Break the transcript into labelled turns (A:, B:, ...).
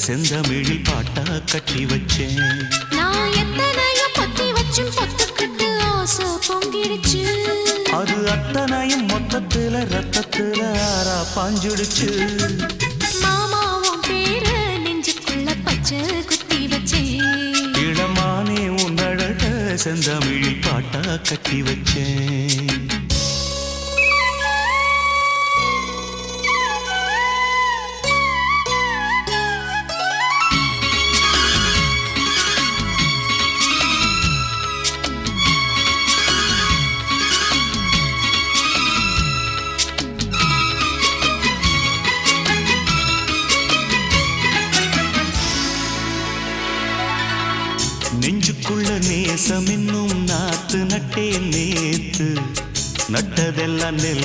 A: செந்தமிழில் பாட்டா கட்டி வச்சேன்.
B: நான் எத்தனையோ பொத்தி வச்சும் பொத்துக்கிட்டு ஆசை பொங்கிடுச்சு.
A: அது அத்தனையும் மொத்தத்துல ரத்தத்துல ஆறா பாஞ்சுடுச்சு.
B: மாமாவும் பேர நெஞ்சுக்குள்ள பச்சை குத்தி வச்சேன்.
A: இளமானே உன் அழக செந்தமிழில் பாட்டா கட்டி வச்சேன். நெஞ்சுக்குள்ள நேசம் இன்னும் நாத்து நட்டே நேத்து நட்டதெல்லாம் நெல்